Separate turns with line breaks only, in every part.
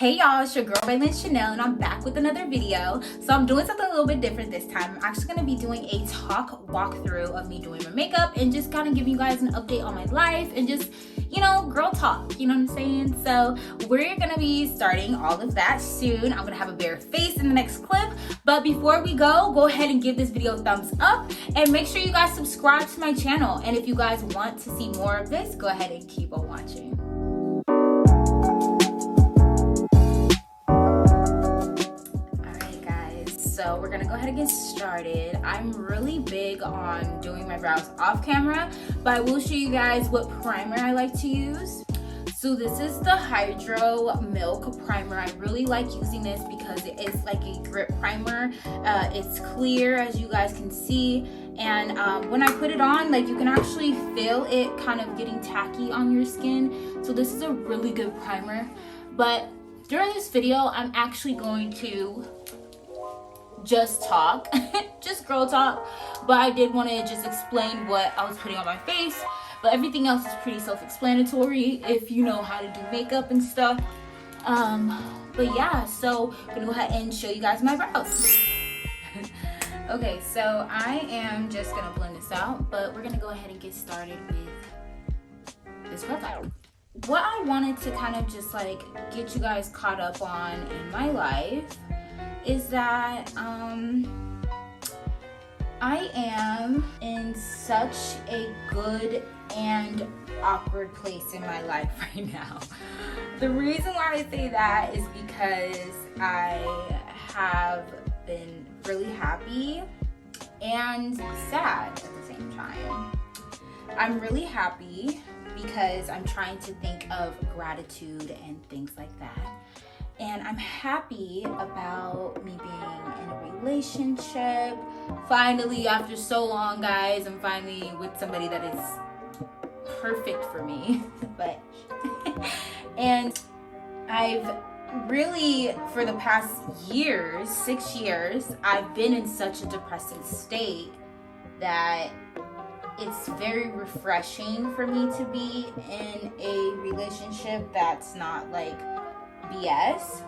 Hey y'all, it's your girl Rae'lyn Chanel and I'm back with another video. So I'm doing something a little bit different this time. I'm actually going to be doing a talk walkthrough of me doing my makeup and just kind of giving you guys an update on my life and just, you know, girl talk, you know what I'm saying? So we're going to be starting all of that soon. I'm going to have a bare face in the next clip. But before we go ahead and give this video a thumbs up and make sure you guys subscribe to my channel. And if you guys want to see more of this, go ahead and keep on watching. So we're gonna go ahead and get started. I'm really big on doing my brows off camera, but I will show you guys what primer I like to use. So this is the Hydro Milk Primer. I really like using this because it is like a grip primer. It's clear, as you guys can see. And when I put it on, like, you can actually feel it kind of getting tacky on your skin. So this is a really good primer. But during this video, I'm actually going to just talk, just girl talk, but I did want to just explain what I was putting on my face, but everything else is pretty self-explanatory if you know how to do makeup and stuff. But yeah, so I'm gonna go ahead and show you guys my brows. Okay, so I am just gonna blend this out, but we're gonna go ahead and get started with this girl talk. What I wanted to kind of just like get you guys caught up on in my life is that I am in such a good and awkward place in my life right now. The reason why I say that is because I have been really happy and sad at the same time. I'm really happy because I'm trying to think of gratitude and things like that. And I'm happy about me being in a relationship. Finally, after so long, guys, I'm finally with somebody that is perfect for me. But and I've really, for the past years, 6 years, I've been in such a depressing state that it's very refreshing for me to be in a relationship that's not like BS.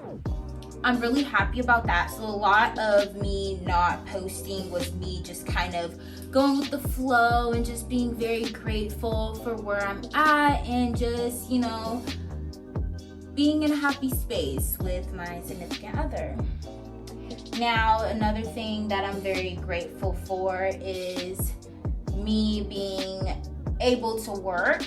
I'm really happy about that. So a lot of me not posting was me just kind of going with the flow and just being very grateful for where I'm at and just, you know, being in a happy space with my significant other. Now, another thing that I'm very grateful for is me being able to work.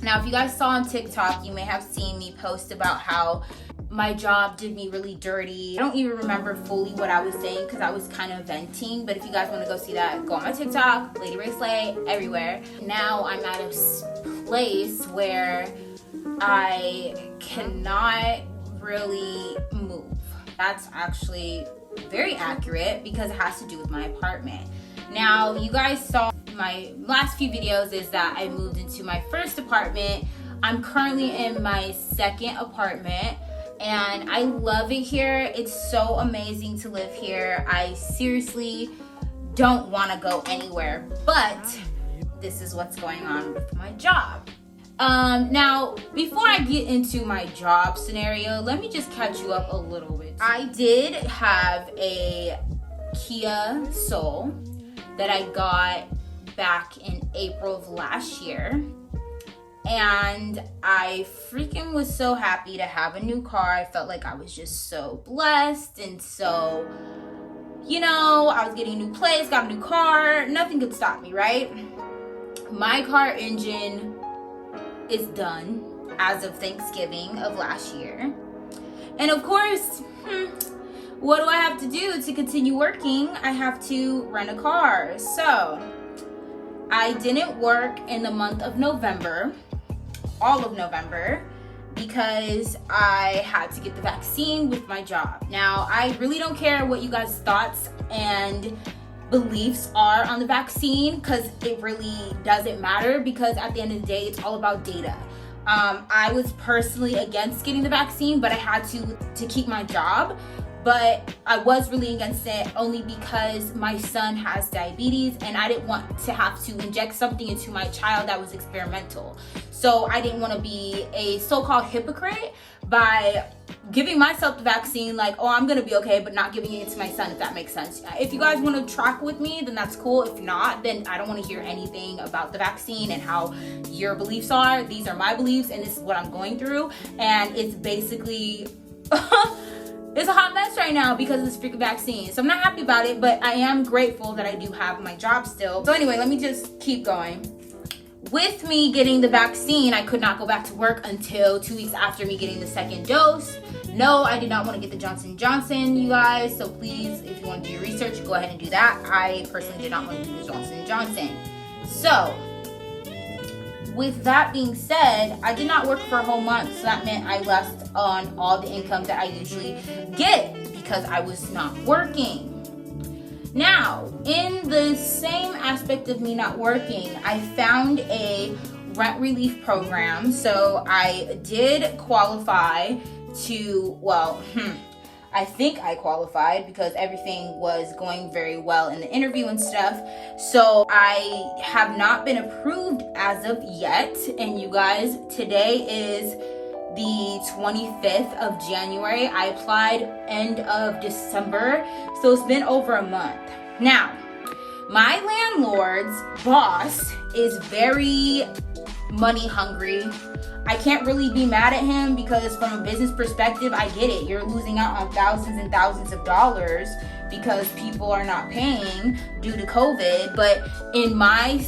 Now, if you guys saw on TikTok, you may have seen me post about how my job did me really dirty. I don't even remember fully what I was saying because I was kind of venting, but if you guys want to go see that, go on my TikTok, Lady Rosé, everywhere. Now I'm at a place where I cannot really move. That's actually very accurate because it has to do with my apartment. Now, you guys saw my last few videos is that I moved into my first apartment. I'm currently in my second apartment and I love it here. It's so amazing to live here. I seriously don't want to go anywhere, but this is what's going on with my job. Now, before I get into my job scenario, let me just catch you up a little bit. I did have a Kia Soul that I got back in April of last year. And I freaking was so happy to have a new car. I felt like I was just so blessed and so, you know, I was getting a new place, got a new car. Nothing could stop me, right? My car engine is done as of Thanksgiving of last year. And of course, what do I have to do to continue working? I have to rent a car. So I didn't work in the month of November, all of November, because I had to get the vaccine with my job. Now, I really don't care what you guys' thoughts and beliefs are on the vaccine because it really doesn't matter because at the end of the day, it's all about data. I was personally against getting the vaccine, but I had to keep my job. But I was really against it only because my son has diabetes and I didn't want to have to inject something into my child that was experimental. So I didn't want to be a so-called hypocrite by giving myself the vaccine like, oh, I'm gonna be okay, but not giving it to my son, if that makes sense. If you guys want to track with me, then that's cool. If not, then I don't want to hear anything about the vaccine and how your beliefs are. These are my beliefs, and this is what I'm going through. And it's basically it's a hot mess right now because of this freaking vaccine. So I'm not happy about it, but I am grateful that I do have my job still. So anyway, let me just keep going. With me getting the vaccine, I could not go back to work until 2 weeks after me getting the second dose. No, I did not want to get the Johnson & Johnson, you guys. So please, if you want to do your research, go ahead and do that. I personally did not want to do the Johnson & Johnson. So, with that being said, I did not work for a whole month. So that meant I left on all the income that I usually get because I was not working. Now, in the same aspect of me not working, I found a rent relief program. So I did qualify to, well, I think I qualified because everything was going very well in the interview and stuff. So I have not been approved as of yet. And you guys, today is the 25th of January. I applied end of December, so it's been over a month. Now, my landlord's boss is very money hungry. I can't really be mad at him because from a business perspective, I get it. You're losing out on thousands and thousands of dollars because people are not paying due to COVID. But in my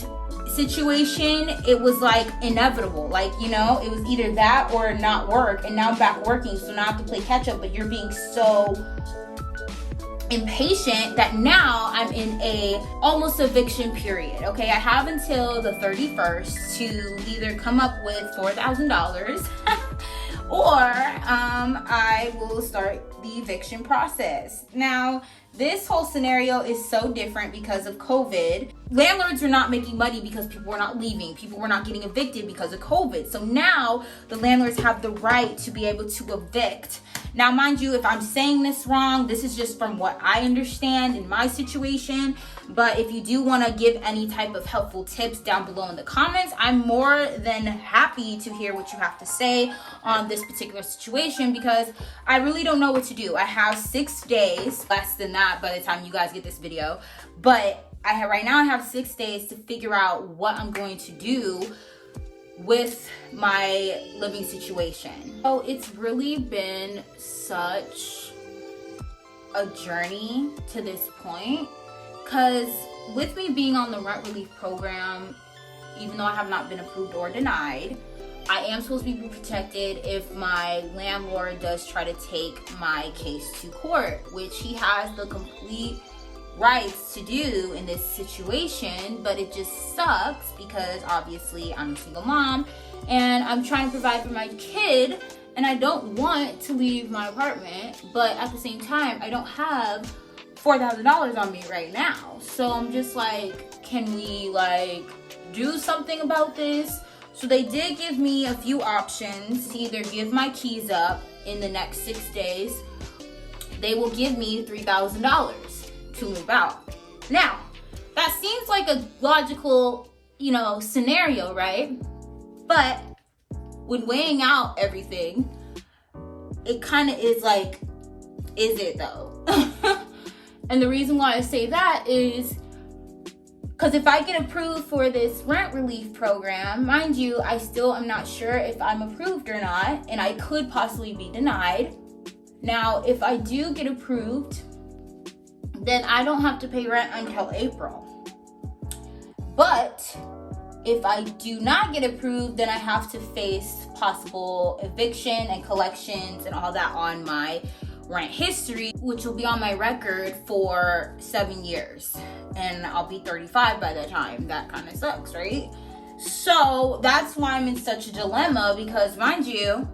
situation, it was like inevitable. Like, you know, it was either that or not work. And now I'm back working, so now I have to play catch up. But you're being so impatient that now I'm in a almost eviction period. Okay, I have until the 31st to either come up with $4,000 or I will start the eviction process. Now, this whole scenario is so different because of COVID. Landlords were not making money because people were not leaving. People were not getting evicted because of COVID. So now the landlords have the right to be able to evict. Now, mind you, if I'm saying this wrong, this is just from what I understand in my situation. But if you do want to give any type of helpful tips down below in the comments, I'm more than happy to hear what you have to say on this particular situation because I really don't know what to do. I have 6 days, less than that by the time you guys get this video. But right now I have 6 days to figure out what I'm going to do with my living situation. So it's really been such a journey to this point because with me being on the rent relief program, even though I have not been approved or denied, I am supposed to be protected if my landlord does try to take my case to court, which he has the complete rights to do in this situation. But it just sucks because obviously I'm a single mom and I'm trying to provide for my kid and I don't want to leave my apartment, but at the same time I don't have $4,000 on me right now. So I'm just like, can we like do something about this? So they did give me a few options to either give my keys up in the next 6 days. They will give me $3,000 to move out. Now, that seems like a logical, scenario, right? But when weighing out everything, it kind of is like, is it though? And the reason why I say that is because if I get approved for this rent relief program, mind you, I still am not sure if I'm approved or not, and I could possibly be denied. Now, if I do get approved, then I don't have to pay rent until April. But if I do not get approved, then I have to face possible eviction and collections and all that on my rent history, which will be on my record for 7 years. And I'll be 35 by that time. That kind of sucks, right? So that's why I'm in such a dilemma because, mind you,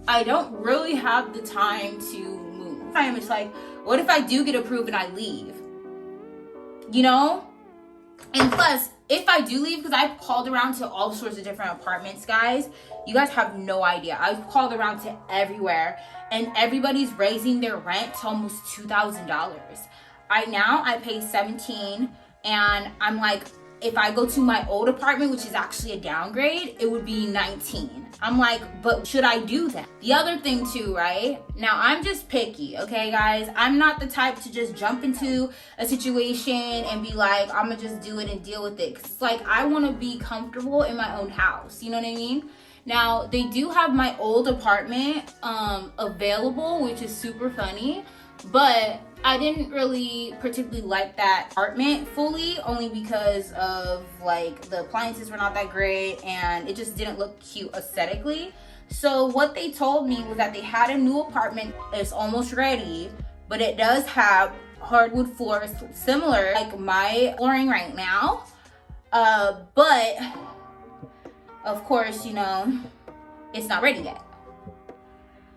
I don't really have the time to move. It's like, what if I do get approved and I leave? And plus, if I do leave, because I've called around to all sorts of different apartments, guys. You guys have no idea. I've called around to everywhere, and everybody's raising their rent to almost $2,000. I pay $17,000, and I'm like, if I go to my old apartment, which is actually a downgrade, it would be 19. I'm like, but should I do that? The other thing too, right? Now I'm just picky, okay guys? I'm not the type to just jump into a situation and be like, I'm gonna just do it and deal with it. Cause it's like, I wanna be comfortable in my own house, you know what I mean? Now, they do have my old apartment available, which is super funny, but I didn't really particularly like that apartment fully, only because of like the appliances were not that great and it just didn't look cute aesthetically. So what they told me was that they had a new apartment that's almost ready, but it does have hardwood floors similar like my flooring right now, but of course, you know, it's not ready yet.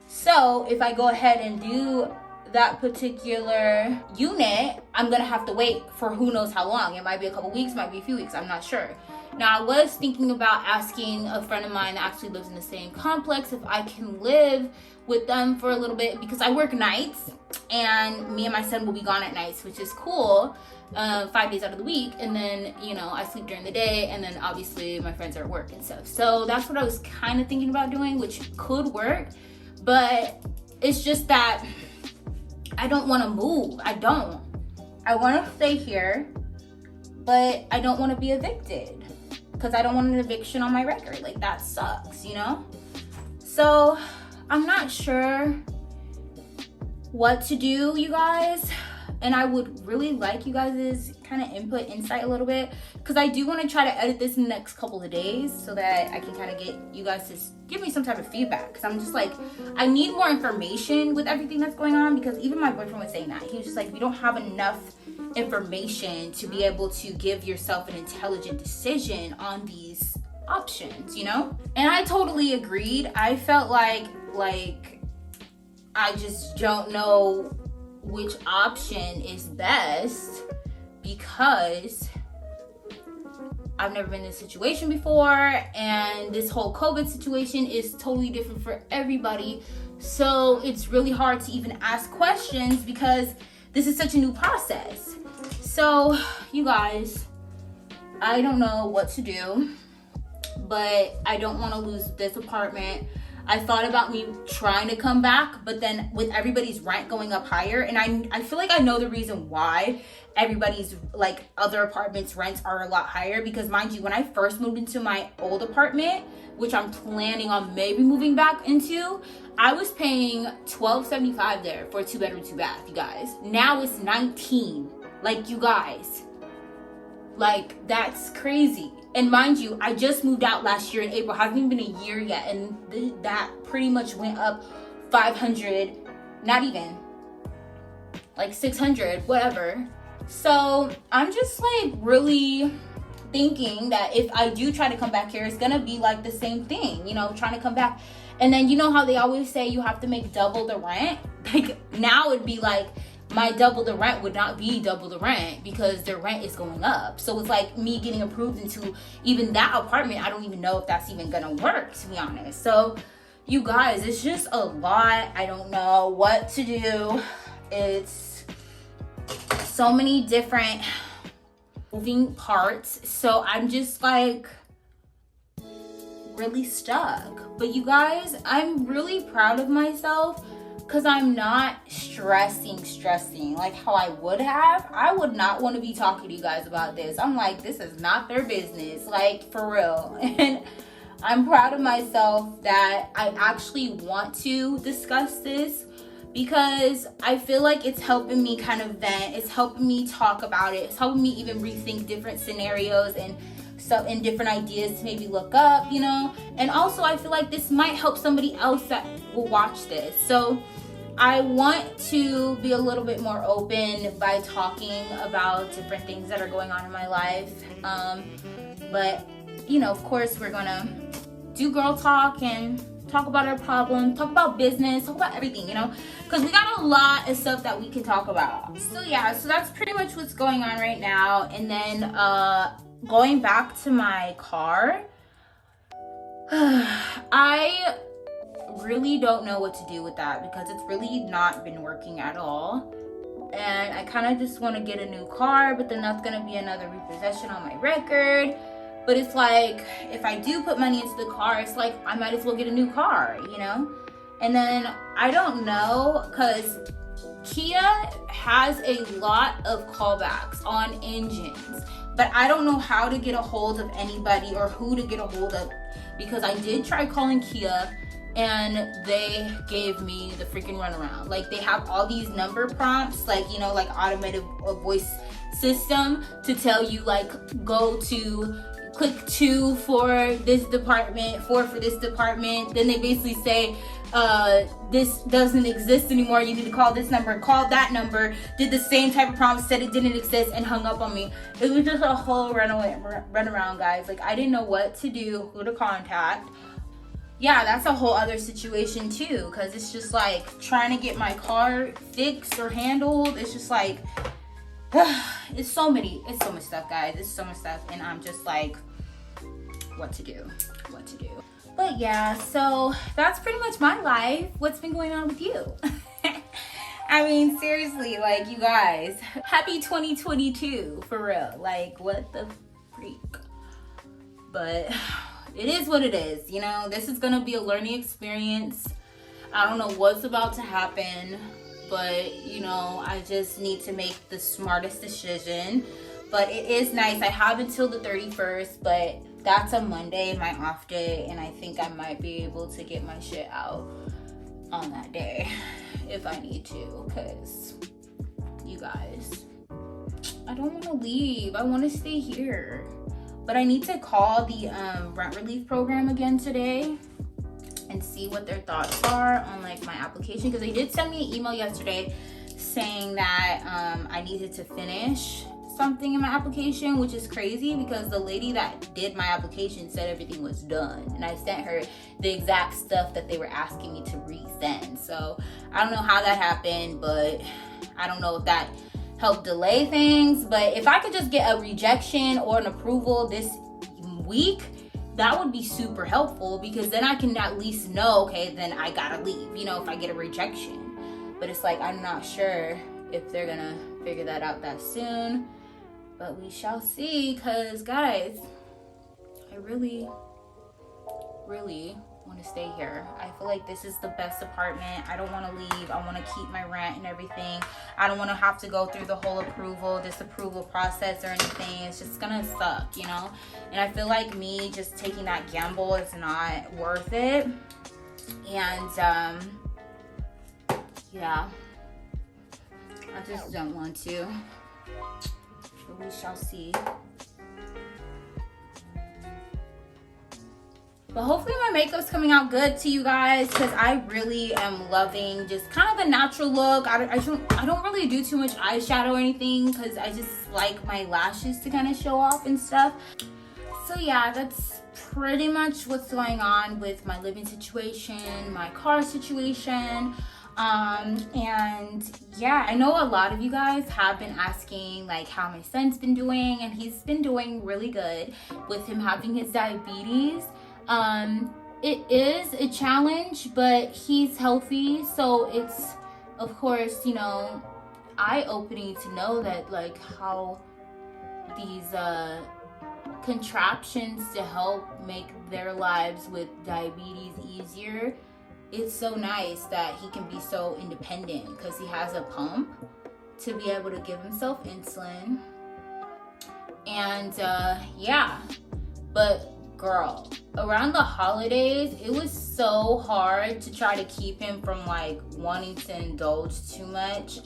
So if I go ahead and do that particular unit, I'm gonna have to wait for who knows how long. It might be a couple weeks, might be a few weeks, I'm not sure. Now I was thinking about asking a friend of mine that actually lives in the same complex if I can live with them for a little bit, because I work nights and me and my son will be gone at nights, which is cool. 5 days out of the week, and then, you know, I sleep during the day, and then obviously my friends are at work and stuff. So that's what I was kind of thinking about doing, which could work, but it's just that I don't want to move. I want to stay here, but I don't want to be evicted because I don't want an eviction on my record. Like, that sucks, you know? So I'm not sure what to do, you guys. And I would really like you guys' kind of input, insight a little bit, because I do want to try to edit this in the next couple of days so that I can kind of get you guys to give me some type of feedback, because I'm just like, I need more information with everything that's going on, because even my boyfriend was saying that. He was just like, we don't have enough information to be able to give yourself an intelligent decision on these options, you know? And I totally agreed. I felt like I just don't know which option is best, because I've never been in this situation before, and this whole COVID situation is totally different for everybody. So it's really hard to even ask questions because this is such a new process. So you guys, I don't know what to do, but I don't want to lose this apartment. I thought about me trying to come back, but then with everybody's rent going up higher, and I feel like I know the reason why everybody's, like, other apartments' rents are a lot higher, because mind you, when I first moved into my old apartment, which I'm planning on maybe moving back into, I was paying $12.75 there for a 2-bedroom, 2-bath, you guys. Now it's $19. Like, you guys, like, that's crazy. And mind you, I just moved out last year in April. Hasn't even been a year yet, and that pretty much went up 500, not even, like 600, whatever. So I'm just like really thinking that if I do try to come back here, it's gonna be like the same thing, you know, trying to come back. And then you know how they always say you have to make double the rent? Like, now it'd be like, my double the rent would not be double the rent because their rent is going up. So it's like me getting approved into even that apartment. I don't even know if that's even gonna work, to be honest. So you guys, it's just a lot. I don't know what to do. It's so many different moving parts. So I'm just like really stuck. But you guys, I'm really proud of myself, because I'm not stressing like how I would have. I would not want to be talking to you guys about this. I'm like, this is not their business, like, for real. And I'm proud of myself that I actually want to discuss this, because I feel like it's helping me kind of vent. It's helping me talk about it. It's helping me even rethink different scenarios and different ideas to maybe look up, you know. And also I feel like this might help somebody else that will watch this. So I want to be a little bit more open by talking about different things that are going on in my life. But you know, of course, we're gonna do girl talk and talk about our problems, talk about business, talk about everything, you know, because we got a lot of stuff that we can talk about. So yeah, so that's pretty much what's going on right now. And then going back to my car, I really don't know what to do with that, because it's really not been working at all. and I kind of just want to get a new car, but then that's going to be another repossession on my record. But it's like, if I do put money into the car, it's like I might as well get a new car, you know? And then I don't know, because Kia has a lot of callbacks on engines, but I don't know how to get a hold of anybody or who to get a hold of, because I did try calling Kia and they gave me the freaking runaround. Like, they have all these number prompts, like, you know, like automated voice system to tell you, like, go to click 2 for this department, 4 for this department. Then they basically say, this doesn't exist anymore, you need to call this number. Called that number, did the same type of prompt, said it didn't exist, and hung up on me. It was just a whole runaround, guys. Like, I didn't know what to do, who to contact. Yeah, that's a whole other situation too, because it's just like trying to get my car fixed or handled. It's just like it's so much stuff, guys. It's so much stuff, and I'm just like, what to do. But yeah, so that's pretty much my life. What's been going on with you? I mean, seriously, like, you guys, happy 2022, for real. Like, what the freak? But it is what it is, you know? This is gonna be a learning experience. I don't know what's about to happen, but, you know, I just need to make the smartest decision. But it is nice. I have until the 31st, but that's a Monday, my off day, and I think I might be able to get my shit out on that day if I need to, because you guys, I don't want to leave. I want to stay here. But I need to call the rent relief program again today and see what their thoughts are on, like, my application, because they did send me an email yesterday saying that I needed to finish something in my application, which is crazy because the lady that did my application said everything was done, and I sent her the exact stuff that they were asking me to resend. So I don't know how that happened, but I don't know if that helped delay things. But if I could just get a rejection or an approval this week, that would be super helpful, because then I can at least know, okay, then I gotta leave, you know, if I get a rejection. But it's like, I'm not sure if they're gonna figure that out that soon. But we shall see, because, guys, I really want to stay here. I feel like this is the best apartment. I don't want to leave. I want to keep my rent and everything. I don't want to have to go through the whole disapproval process or anything. It's just going to suck, you know? And I feel like me just taking that gamble is not worth it. And, yeah. I just don't want to. But we shall see. But hopefully my makeup's coming out good to you guys, because I really am loving just kind of the natural look. I don't really do too much eyeshadow or anything, because I just like my lashes to kind of show off and stuff. So yeah, that's pretty much what's going on with my living situation, my car situation. And yeah, I know a lot of you guys have been asking, like, how my son's been doing, and he's been doing really good with him having his diabetes. It is a challenge, but he's healthy, so it's, of course, you know, eye-opening to know that, like, how these contraptions to help make their lives with diabetes easier. It's so nice that he can be so independent, because he has a pump to be able to give himself insulin. And yeah, but girl, around the holidays, it was so hard to try to keep him from, like, wanting to indulge too much,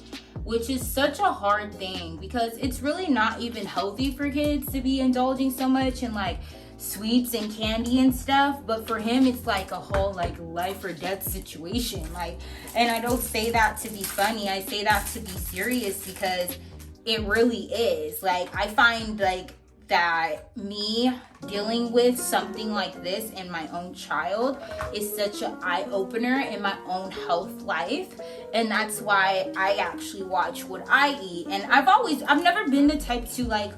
which is such a hard thing, because it's really not even healthy for kids to be indulging so much in, like, sweets and candy and stuff. But for him, it's like a whole, like, life or death situation. Like, and I don't say that to be funny, I say that to be serious, because it really is. Like, I find, like, that me dealing with something like this in my own child is such an eye-opener in my own health life. And that's why I actually watch what I eat. And I've never been the type to, like,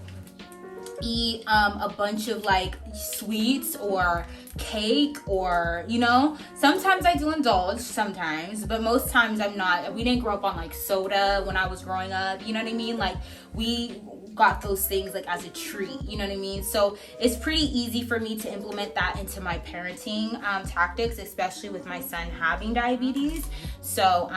eat a bunch of like sweets or cake, or you know, sometimes I do indulge sometimes, but most times I'm not. We didn't grow up on like soda when I was growing up, you know what I mean? Like we got those things like as a treat, you know what I mean? So it's pretty easy for me to implement that into my parenting tactics, especially with my son having diabetes. So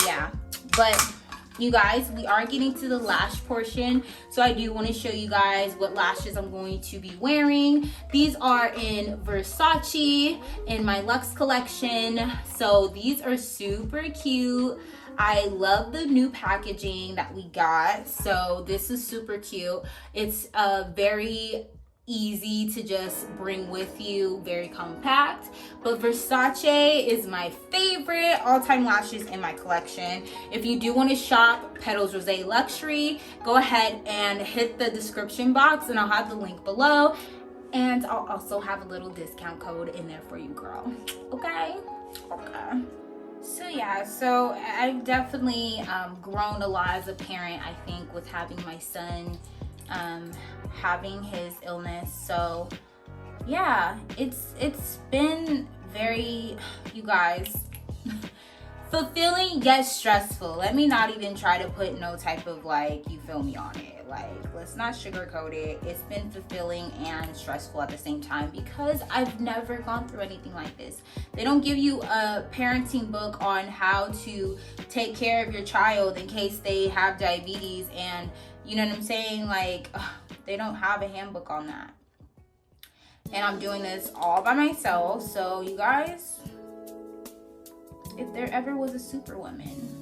yeah, but you guys, we are getting to the lash portion, so I do want to show you guys what lashes I'm going to be wearing. These are in Versace in my Luxe collection, so these are super cute. I love the new packaging that we got, so this is super cute. It's very easy to just bring with you, very compact. But Versace is my favorite all-time lashes in my collection. If you do want to shop Petals Rosé Luxury, go ahead and hit the description box and I'll have the link below, and I'll also have a little discount code in there for you, girl. Okay. So yeah, so I've definitely grown a lot as a parent, I think, with having my son having his illness. So yeah, it's been very, you guys, fulfilling yet stressful. Let me not even try to put no type of like, you feel me, on it. Like, let's not sugarcoat it. It's been fulfilling and stressful at the same time because I've never gone through anything like this. They don't give you a parenting book on how to take care of your child in case they have diabetes, and you know what I'm saying? Like, they don't have a handbook on that. And I'm doing this all by myself. So you guys, if there ever was a superwoman.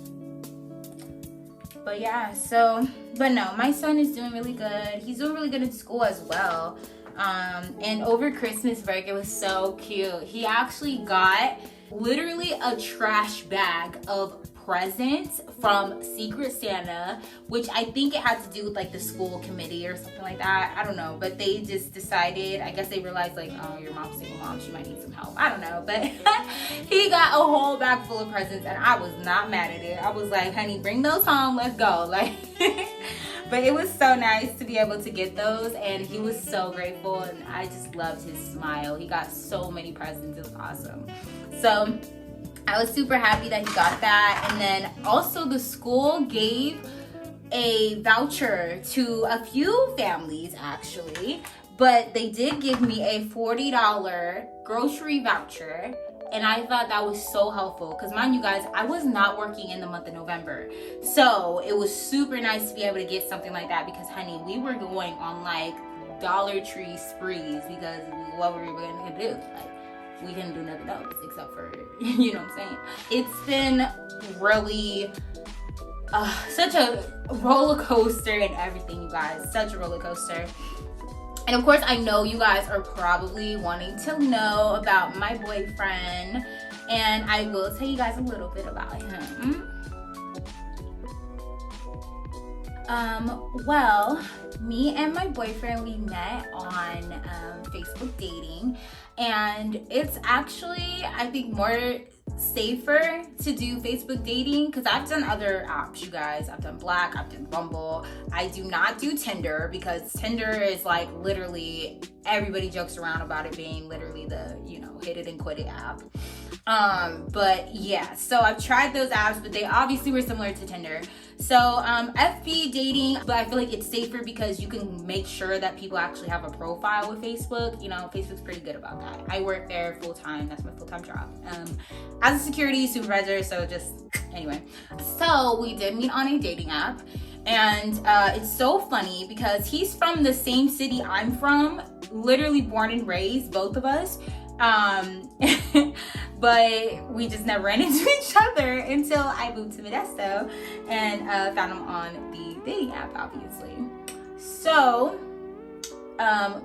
But yeah, so, but no, my son is doing really good. He's doing really good in school as well. And over Christmas break, it was so cute. He actually got literally a trash bag of presents from Secret Santa, which I think it had to do with like the school committee or something like that. I don't know, but they just decided, I guess they realized like, oh, your mom's single mom, she might need some help. I don't know, but he got a whole bag full of presents and I was not mad at it. I was like, honey, bring those home, let's go. Like, but it was so nice to be able to get those, and he was so grateful, and I just loved his smile. He got so many presents, it was awesome. So I was super happy that he got that. And then also the school gave a voucher to a few families actually, but they did give me a $40 grocery voucher. And I thought that was so helpful because, mind you guys, I was not working in the month of November. So it was super nice to be able to get something like that because, honey, we were going on like Dollar Tree sprees because what were we going to do? Like, we couldn't do nothing else except for, you know what I'm saying? It's been really such a roller coaster and everything, you guys. Such a roller coaster. And of course, I know you guys are probably wanting to know about my boyfriend, and I will tell you guys a little bit about him. Well, me and my boyfriend, we met on Facebook dating, and it's actually, I think, more safer to do Facebook dating because I've done other apps, you guys. I've done Black, I've done Bumble. I do not do Tinder because Tinder is like literally, everybody jokes around about it being literally the, you know, hit it and quit it app. But yeah, so I've tried those apps, but they obviously were similar to Tinder. So FB dating, but I feel like it's safer because you can make sure that people actually have a profile with Facebook. You know, Facebook's pretty good about that. I work there full time. That's my full-time job as a security supervisor. So just anyway, so we did meet on a dating app, and it's so funny because he's from the same city I'm from, literally born and raised, both of us. But we just never ran into each other until I moved to Modesto and found him on the dating app, obviously. So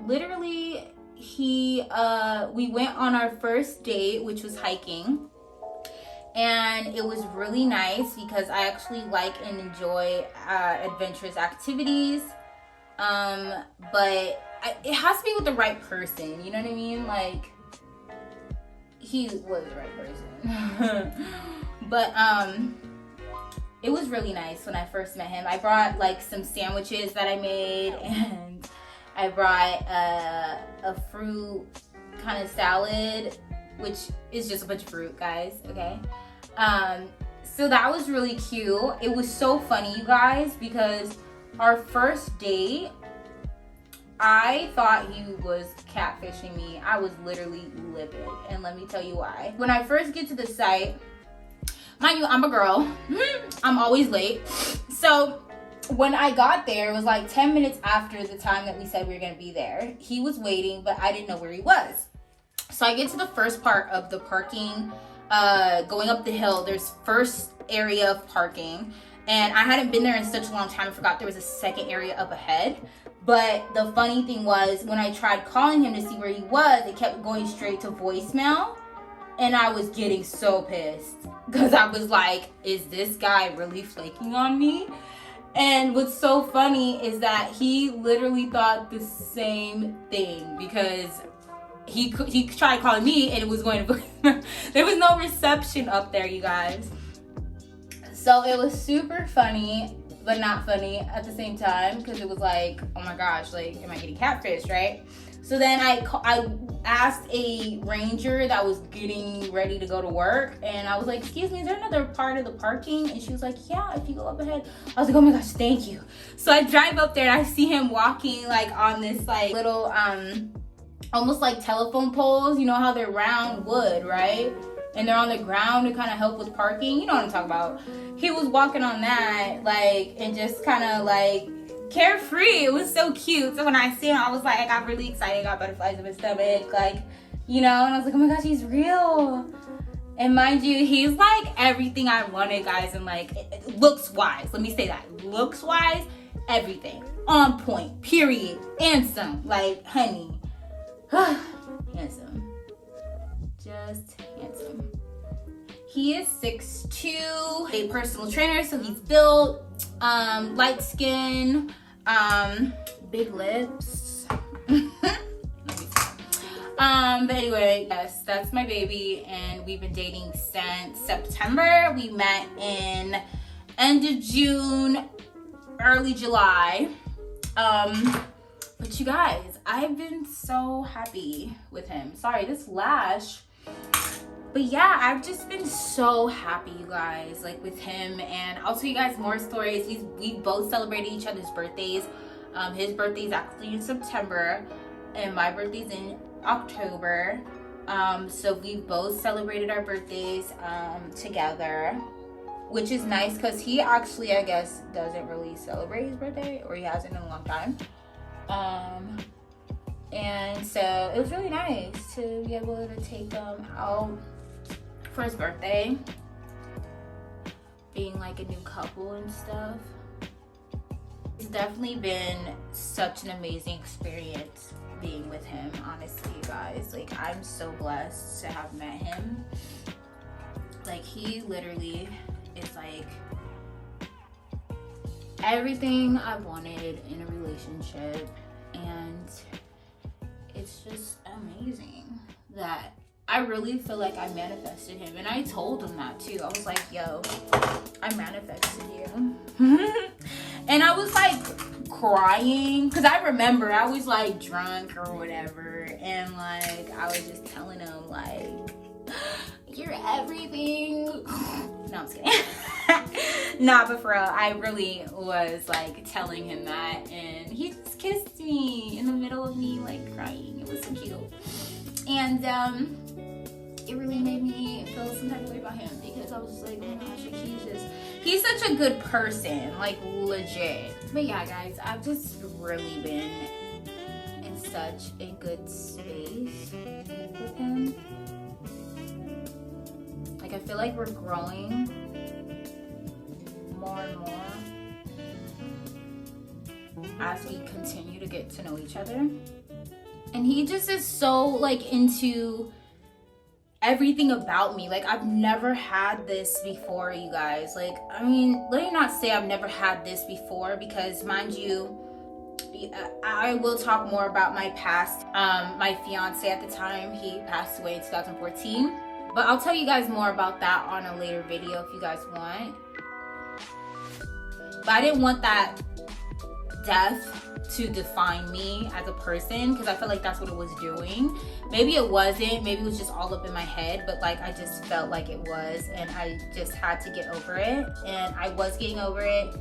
literally we went on our first date, which was hiking, and it was really nice because I actually like and enjoy adventurous activities, but it has to be with the right person, you know what I mean? Like, he was the right person. But it was really nice when I first met him. I brought like some sandwiches that I made, and I brought a fruit kind of salad, which is just a bunch of fruit, guys, okay? So that was really cute. It was so funny, you guys, because our first date, I thought he was catfishing me. I was literally livid, and let me tell you why. When I first get to the site, mind you, I'm a girl. I'm always late. So when I got there, it was like 10 minutes after the time that we said we were gonna be there. He was waiting, but I didn't know where he was. So I get to the first part of the parking, going up the hill. There's first area of parking, and I hadn't been there in such a long time. I forgot there was a second area up ahead. But the funny thing was, when I tried calling him to see where he was, it kept going straight to voicemail. And I was getting so pissed because I was like, is this guy really flaking on me? And what's so funny is that he literally thought the same thing, because he tried calling me and it was going to voicemail. There was no reception up there, you guys. So it was super funny, but not funny at the same time, because it was like, oh my gosh, like, am I getting catfished, right? So then I asked a ranger that was getting ready to go to work, and I was like, excuse me, is there another part of the parking? And she was like, yeah, if you go up ahead. I was like, oh my gosh, thank you. So I drive up there and I see him walking like on this like little, almost like telephone poles. You know how they're round wood, right? And they're on the ground to kind of help with parking. You know what I'm talking about. He was walking on that, like, and just kind of like carefree. It was so cute. So when I see him, I was like, I got really excited. I got butterflies in my stomach, like, you know, and I was like, oh my gosh, he's real. And mind you, he's like everything I wanted, guys, and like looks wise. Let me say that. Looks wise, everything. On point, period. Handsome, like, honey. Handsome. Just handsome. He is 6'2", a personal trainer, so he's built, light skin, big lips. But anyway, yes, that's my baby, and we've been dating since September. We met in end of June, early July. But you guys, I've been so happy with him. Sorry, this lash. But yeah, I've just been so happy, you guys, like with him. And I'll tell you guys more stories. We both celebrated each other's birthdays. His birthday's actually in September, and my birthday's in October. So we both celebrated our birthdays together, which is nice because he actually, I guess, doesn't really celebrate his birthday, or he hasn't in a long time. And so it was really nice to be able to take him out for his birthday, being like a new couple and stuff. It's definitely been such an amazing experience being with him, honestly, you guys. Like, I'm so blessed to have met him. Like, he literally is like everything I wanted in a relationship, and it's just amazing that I really feel like I manifested him. And I told him that too. I was like, yo, I manifested you. And I was like crying, because I remember I was like drunk or whatever, and like I was just telling him like, you're everything. No, I'm just kidding. Nah, but for real, I really was like telling him that, and he just kissed me in the middle of me like crying. It was so cute. And it really made me feel some type of way about him, because I was just like, oh my gosh, like, he's such a good person, like legit. But yeah, guys, I've just really been in such a good space with him. Like, I feel like we're growing more and more as we continue to get to know each other. And he just is so like into everything about me. Like, I've never had this before, you guys. Like, I mean, let me not say I've never had this before, because mind you, I will talk more about my past. My fiance at the time, he passed away in 2014. But I'll tell you guys more about that on a later video if you guys want. But I didn't want that death to define me as a person, because I felt like that's what it was doing. Maybe it wasn't, maybe it was just all up in my head, but like I just felt like it was, and I just had to get over it, and I was getting over it,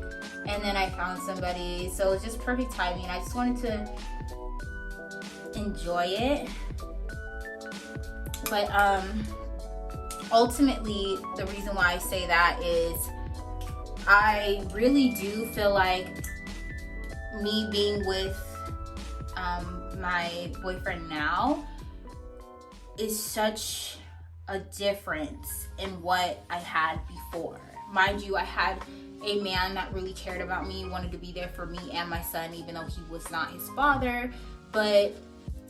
and then I found somebody, so it was just perfect timing. I just wanted to enjoy it. But ultimately, the reason why I say that is I really do feel like me being with my boyfriend now is such a difference in what I had before. Mind you, I had a man that really cared about me, wanted to be there for me and my son, even though he was not his father. But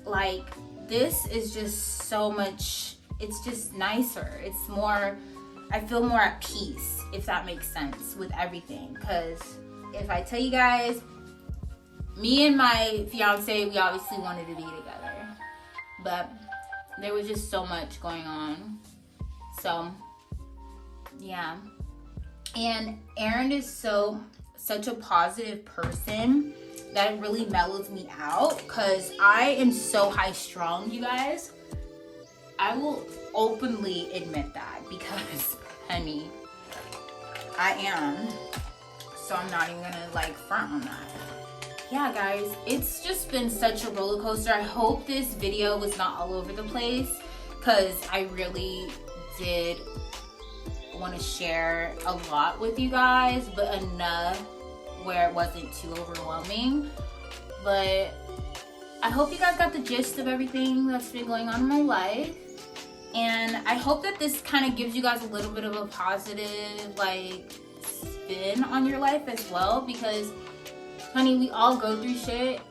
like, this is just so much, it's just nicer. It's more, I feel more at peace, if that makes sense, with everything. Because if I tell you guys, me and my fiance, we obviously wanted to be together, but there was just so much going on. So yeah. And Aaron is such a positive person that it really mellows me out, because I am so high strung, you guys. I will openly admit that, because honey, I am. So I'm not even gonna like front on that. Yeah, guys, it's just been such a roller coaster. I hope this video was not all over the place, because I really did want to share a lot with you guys, but enough where it wasn't too overwhelming. But I hope you guys got the gist of everything that's been going on in my life, and I hope that this kind of gives you guys a little bit of a positive like spin on your life as well, because honey, we all go through shit,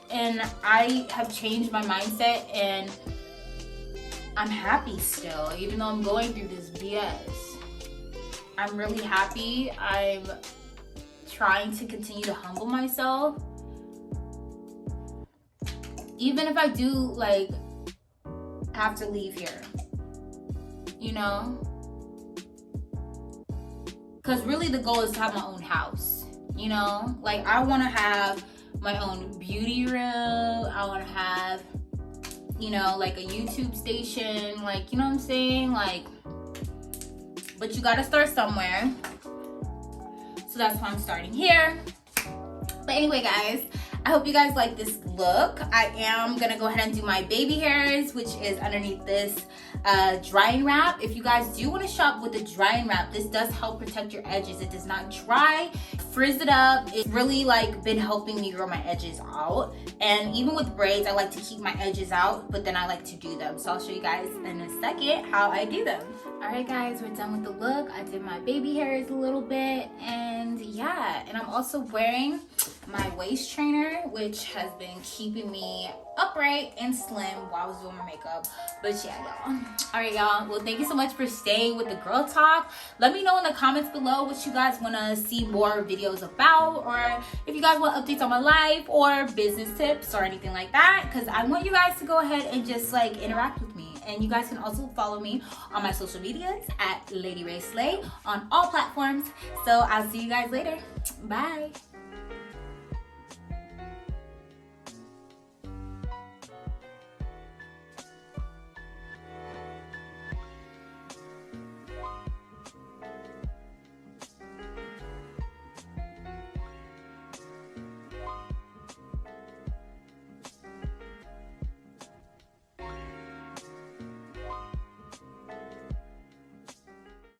and I have changed my mindset, and I'm happy still, even though I'm going through this BS. I'm really happy. I'm trying to continue to humble myself, even if I do like have to leave here, you know, because really the goal is to have my own house. You know, like I want to have my own beauty room. I want to have, you know, like a YouTube station, like, you know what I'm saying? Like, but you got to start somewhere. So that's why I'm starting here. But anyway, guys, I hope you guys like this look. I am going to go ahead and do my baby hairs, which is underneath this drying wrap. If you guys do want to shop with the drying wrap, this does help protect your edges. It does not dry, frizz it up. It's really like been helping me grow my edges out. And even with braids, I like to keep my edges out, but then I like to do them. So I'll show you guys in a second how I do them. All right, guys, we're done with the look. I did my baby hairs a little bit, and yeah, and I'm also wearing my waist trainer, which has been keeping me upright and slim while I was doing my makeup. But yeah, y'all. All right, y'all. Well, thank you so much for staying with the girl talk. Let me know in the comments below what you guys want to see more videos about, or if you guys want updates on my life or business tips or anything like that, because I want you guys to go ahead and just like interact with me. And you guys can also follow me on my social medias at Lady Rae Slay on all platforms. So I'll see you guys later. Bye.